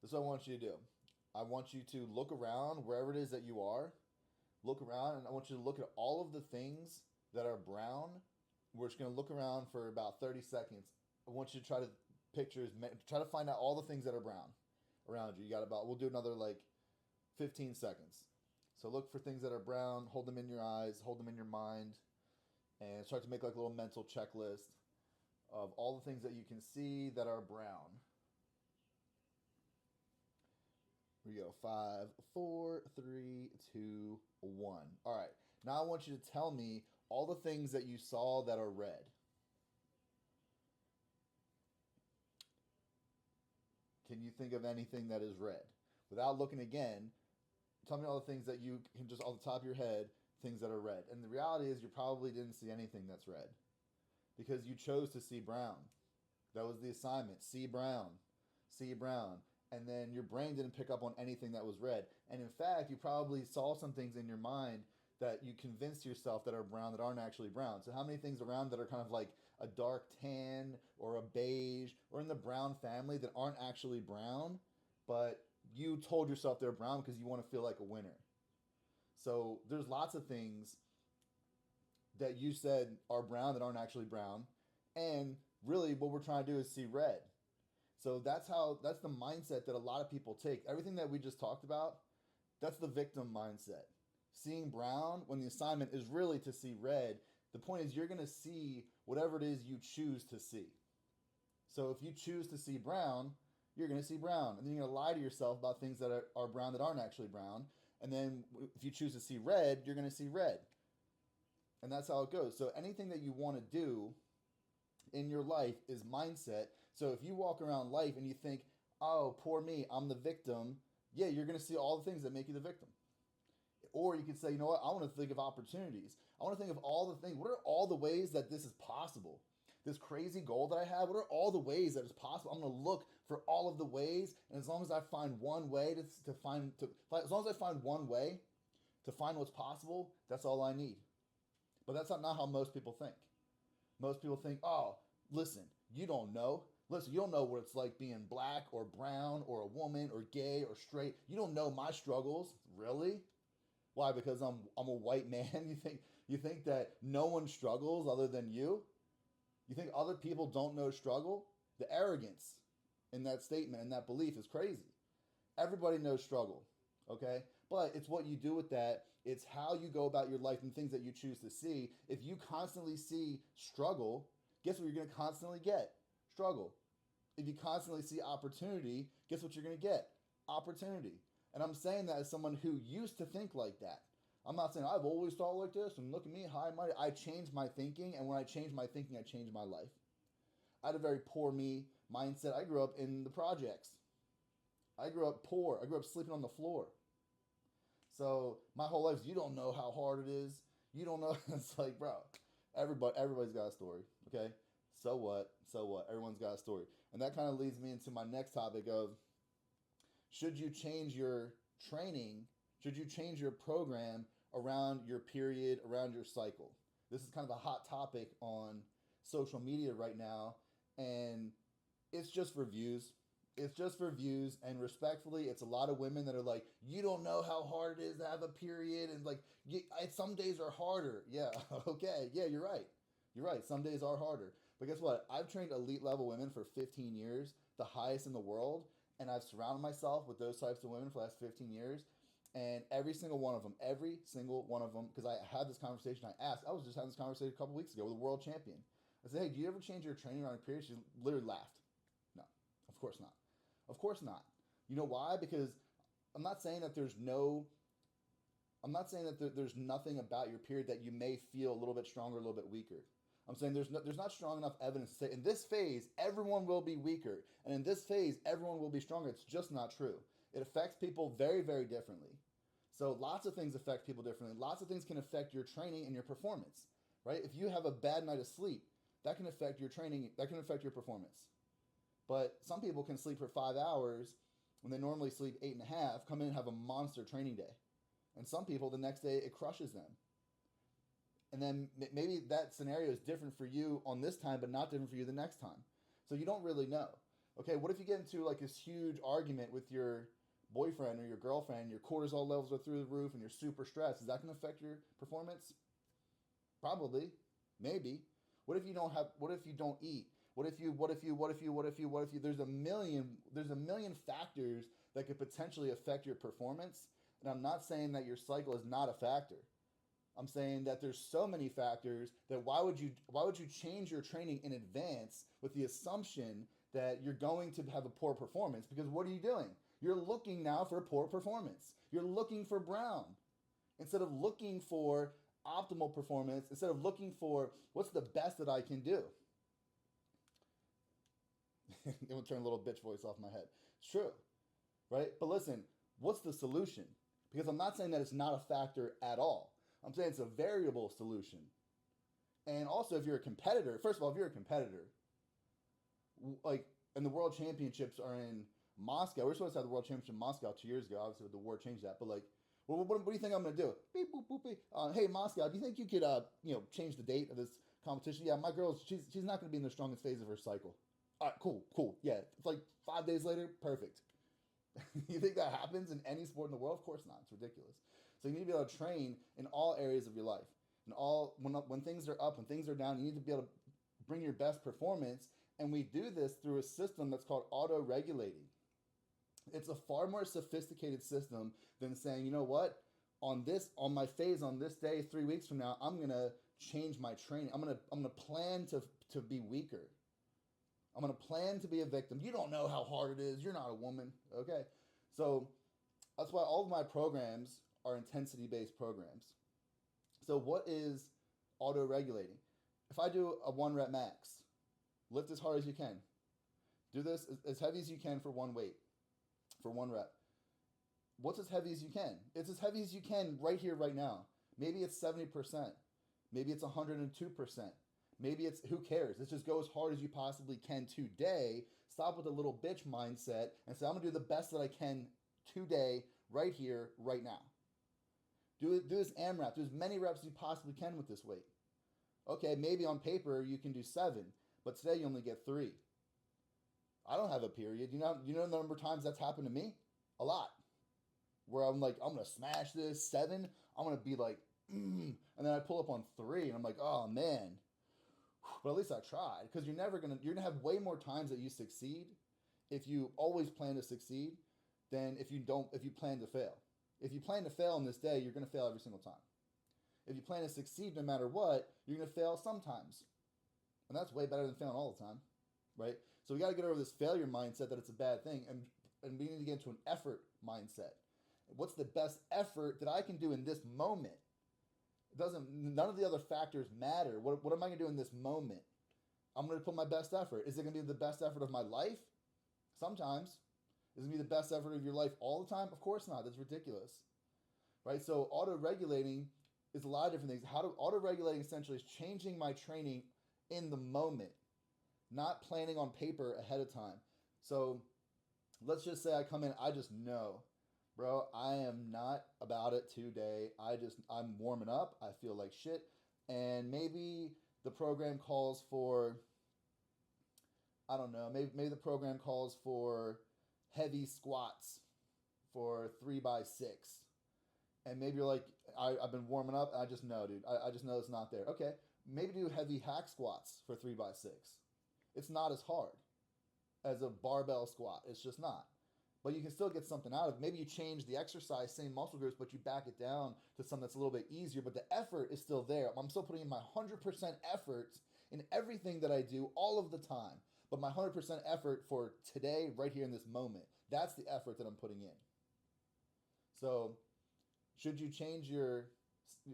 This is what I want you to do. I want you to look around wherever it is that you are. Look around, and I want you to look at all of the things that are brown. We're just going to look around for about 30 seconds. I want you to try to try to find out all the things that are brown around you. You got about, we'll do another like 15 seconds. So look for things that are brown, hold them in your eyes, hold them in your mind, and start to make like a little mental checklist of all the things that you can see that are brown. Here we go. 5, 4, 3, 2, 1. All right. Now I want you to tell me all the things that you saw that are red. Can you think of anything that is red? Without looking again, tell me all the things that you can just off the top of your head, things that are red. And the reality is you probably didn't see anything that's red because you chose to see brown. That was the assignment. See brown. See brown. And then your brain didn't pick up on anything that was red. And in fact, you probably saw some things in your mind that you convinced yourself that are brown that aren't actually brown. So how many things around that are kind of like a dark tan or a beige or in the brown family that aren't actually brown, but you told yourself they're brown because you want to feel like a winner. So there's lots of things that you said are brown that aren't actually brown. And really what we're trying to do is see red. So that's the mindset that a lot of people take. Everything that we just talked about, that's the victim mindset. Seeing brown when the assignment is really to see red. The point is you're going to see whatever it is you choose to see. So if you choose to see brown, you're going to see brown. And then you're going to lie to yourself about things that are brown that aren't actually brown. And then if you choose to see red, you're going to see red. And that's how it goes. So anything that you want to do in your life is mindset. So if you walk around life and you think, oh, poor me, I'm the victim, yeah, you're going to see all the things that make you the victim. Or you could say, you know what, I want to think of opportunities. I want to think of all the things. What are all the ways that this is possible? This crazy goal that I have, what are all the ways that it's possible? I'm going to look for all of the ways, and as long as I find one way as long as I find one way to find what's possible, that's all I need. But that's not how most people think. Most people think, oh, listen, you don't know. Listen, you don't know what it's like being black or brown or a woman or gay or straight. You don't know my struggles. Really? Why? Because I'm a white man? You think that no one struggles other than you? You think other people don't know struggle? The arrogance in that statement and that belief is crazy. Everybody knows struggle, okay? But it's what you do with that. It's how you go about your life and things that you choose to see. If you constantly see struggle, guess what you're going to constantly get? Struggle. If you constantly see opportunity, guess what you're going to get? Opportunity. And I'm saying that as someone who used to think like that. I'm not saying I've always thought like this and look at me, high and mighty. I changed my thinking, and when I changed my thinking, I changed my life. I had a very poor me mindset. I grew up in the projects. I grew up poor. I grew up sleeping on the floor. So my whole life, you don't know how hard it is. You don't know. It's like, bro, everybody's got a story. Okay, so what? So what? Everyone's got a story, and that kind of leads me into my next topic of should you change your training? Should you change your program around your period, around your cycle? This is kind of a hot topic on social media right now, and it's just for views. It's just for views, and respectfully, it's a lot of women that are like, you don't know how hard it is to have a period, and like, some days are harder. Yeah, okay, yeah, you're right. You're right, some days are harder. But guess what? I've trained elite level women for 15 years, the highest in the world, and I've surrounded myself with those types of women for the last 15 years, and every single one of them, because I had this conversation, I was just having this conversation a couple weeks ago with a world champion. I said, hey, do you ever change your training around a period? She literally laughed. No, of course not. Of course not. You know why? Because I'm not saying that there's nothing about your period that you may feel a little bit stronger, a little bit weaker. I'm saying there's not strong enough evidence to say in this phase everyone will be weaker, and in this phase everyone will be stronger. It's just not true. It affects people very, very differently. So lots of things affect people differently. Lots of things can affect your training and your performance, right? If you have a bad night of sleep, that can affect your training. That can affect your performance. But some people can sleep for 5 hours when they normally sleep 8.5, come in and have a monster training day. And some people, the next day, it crushes them. And then maybe that scenario is different for you on this time, but not different for you the next time. So you don't really know. Okay, what if you get into like this huge argument with your boyfriend or your girlfriend, your cortisol levels are through the roof and you're super stressed? Is that going to affect your performance? Probably. Maybe. What if you don't eat? What if you there's a million factors that could potentially affect your performance. And I'm not saying that your cycle is not a factor. I'm saying that there's so many factors that why would you change your training in advance with the assumption that you're going to have a poor performance? Because what are you doing? You're looking now for poor performance. You're looking for brown instead of looking for optimal performance, instead of looking for what's the best that I can do. It will turn a little bitch voice off my head. It's true, right? But listen, what's the solution? Because I'm not saying that it's not a factor at all. I'm saying it's a variable solution. And also, if you're a competitor, first of all, if you're a competitor, like, and the world championships are in Moscow. We're supposed to have the world championship in Moscow 2 years ago. Obviously, the war changed that. But like, well, what do you think I'm going to do? Beep, boop, boop, beep. Hey, Moscow, do you think you could, change the date of this competition? Yeah, my girl, she's not going to be in the strongest phase of her cycle. All right, cool. Yeah, it's like 5 days later, perfect. You think that happens in any sport in the world? Of course not. It's ridiculous. So you need to be able to train in all areas of your life. And when things are up, when things are down, you need to be able to bring your best performance. And we do this through a system that's called auto-regulating. It's a far more sophisticated system than saying, you know what, on my phase on this day, 3 weeks from now, I'm gonna change my training. I'm gonna plan to be weaker. I'm gonna plan to be a victim. You don't know how hard it is. You're not a woman. Okay, so that's why all of my programs are intensity-based programs. So what is auto-regulating? If I do a 1 rep max, lift as hard as you can. Do this as heavy as you can for one weight, for 1 rep. What's as heavy as you can? It's as heavy as you can right here, right now. Maybe it's 70%. Maybe it's 102%. Maybe it's, who cares? Let's just go as hard as you possibly can today. Stop with the little bitch mindset and say, I'm going to do the best that I can today, right here, right now. Do this AMRAP. Do as many reps as you possibly can with this weight. Okay, maybe on paper you can do 7, but today you only get 3. I don't have a period. You know the number of times that's happened to me? A lot. Where I'm like, I'm going to smash this 7. I'm going to be like, and then I pull up on 3 and I'm like, oh man. But at least I tried, because you're going to have way more times that you succeed if you always plan to succeed than if you plan to fail. If you plan to fail on this day, you're going to fail every single time. If you plan to succeed no matter what, you're going to fail sometimes. And that's way better than failing all the time, right? So we got to get over this failure mindset that it's a bad thing, and we need to get into an effort mindset. What's the best effort that I can do in this moment? None of the other factors matter. What am I going to do in this moment? I'm going to put my best effort. Is it going to be the best effort of my life? Sometimes. Is it going to be the best effort of your life all the time? Of course not. That's ridiculous, right? So auto-regulating is a lot of different things. Auto-regulating essentially is changing my training in the moment, not planning on paper ahead of time. So let's just say I come in, I just know, bro, I am not about it today. I'm warming up. I feel like shit. And maybe the program calls for, I don't know, maybe the program calls for heavy squats for 3x6. And maybe you're like, I've been warming up. And I just know, dude. I just know it's not there. Okay. Maybe do heavy hack squats for 3x6. It's not as hard as a barbell squat. It's just not. But you can still get something out of it. Maybe you change the exercise, same muscle groups, but you back it down to something that's a little bit easier, but the effort is still there. I'm still putting in my 100% effort in everything that I do all of the time. But my 100% effort for today, right here in this moment, that's the effort that I'm putting in. So should you change your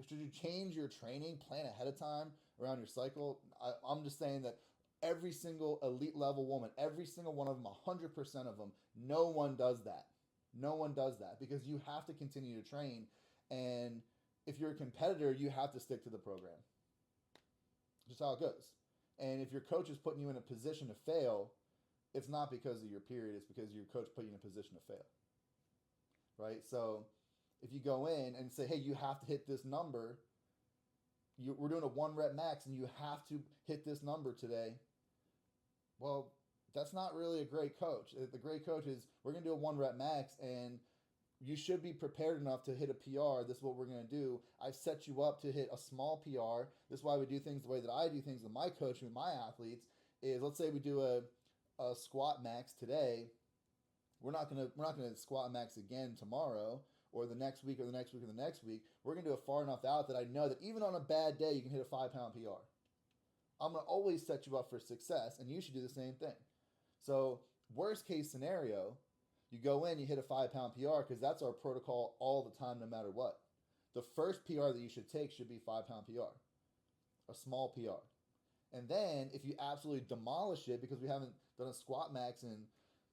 training plan ahead of time around your cycle? I'm just saying that every single elite level woman, every single one of them, 100% of them, no one does that. No one does that, because you have to continue to train. And if you're a competitor, you have to stick to the program. Just how it goes. And if your coach is putting you in a position to fail, it's not because of your period, it's because your coach put you in a position to fail. Right? So if you go in and say, hey, you have to hit this number, we're doing a 1 rep max and you have to hit this number today. Well, That's not really a great coach. The great coach is, we're going to do a 1 rep max, and you should be prepared enough to hit a PR. This is what we're going to do. I've set you up to hit a small PR. This is why we do things the way that I do things with my coaching with my athletes. Is, let's say we do a squat max today. We're not gonna squat max again tomorrow or the next week or the next week or the next week. We're gonna do it far enough out that I know that even on a bad day you can hit a 5 pound PR. I'm gonna always set you up for success, and you should do the same thing. So worst case scenario, you go in, you hit a 5 pound PR, because that's our protocol all the time, no matter what. The first PR that you should take should be 5 pound PR, a small PR. And then if you absolutely demolish it because we haven't done a squat max in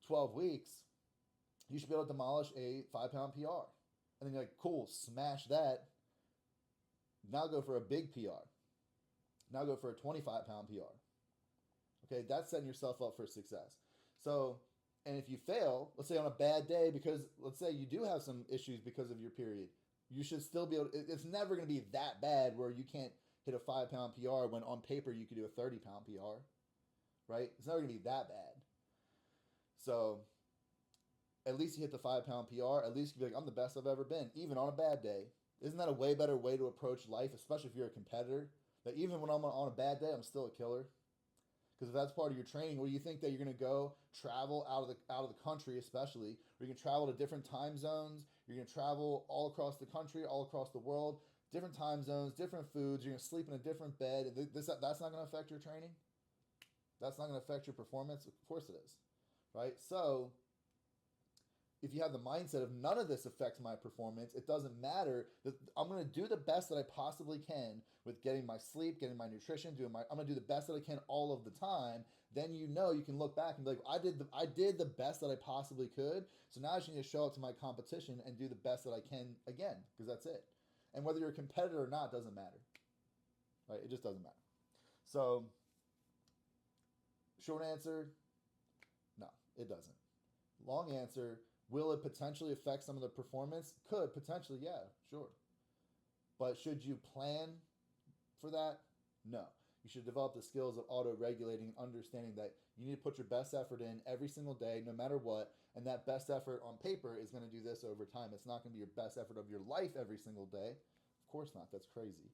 12 weeks, you should be able to demolish a 5 pound PR. And then you're like, cool, smash that. Now go for a big PR. Now go for a 25 pound PR. Okay, that's setting yourself up for success. So, and if you fail, let's say on a bad day, because let's say you do have some issues because of your period, you should still be able to, it's never going to be that bad where you can't hit a 5 pound PR when on paper you could do a 30 pound PR, right? It's never going to be that bad. So at least you hit the 5 pound PR. At least you can be like, I'm the best I've ever been, even on a bad day. Isn't that a way better way to approach life, especially if you're a competitor? That even when I'm on a bad day, I'm still a killer. Because if that's part of your training, where you think that you're going to go travel out of the country, especially, where you can travel to different time zones, you're going to travel all across the country, all across the world, different time zones, different foods. You're going to sleep in a different bed. That's not going to affect your training. That's not going to affect your performance. Of course it is, right? So if you have the mindset of none of this affects my performance, it doesn't matter. I'm going to do the best that I possibly can with getting my sleep, getting my nutrition, I'm going to do the best that I can all of the time. Then you can look back and be like, I did the best that I possibly could. So now I just need to show up to my competition and do the best that I can again, because that's it. And whether you're a competitor or not doesn't matter, right? It just doesn't matter. So short answer, no, it doesn't. Long answer, will it potentially affect some of the performance? Could, potentially, yeah, sure. But should you plan for that? No. You should develop the skills of auto-regulating and understanding that you need to put your best effort in every single day, no matter what, and that best effort on paper is going to do this over time. It's not going to be your best effort of your life every single day. Of course not. That's crazy.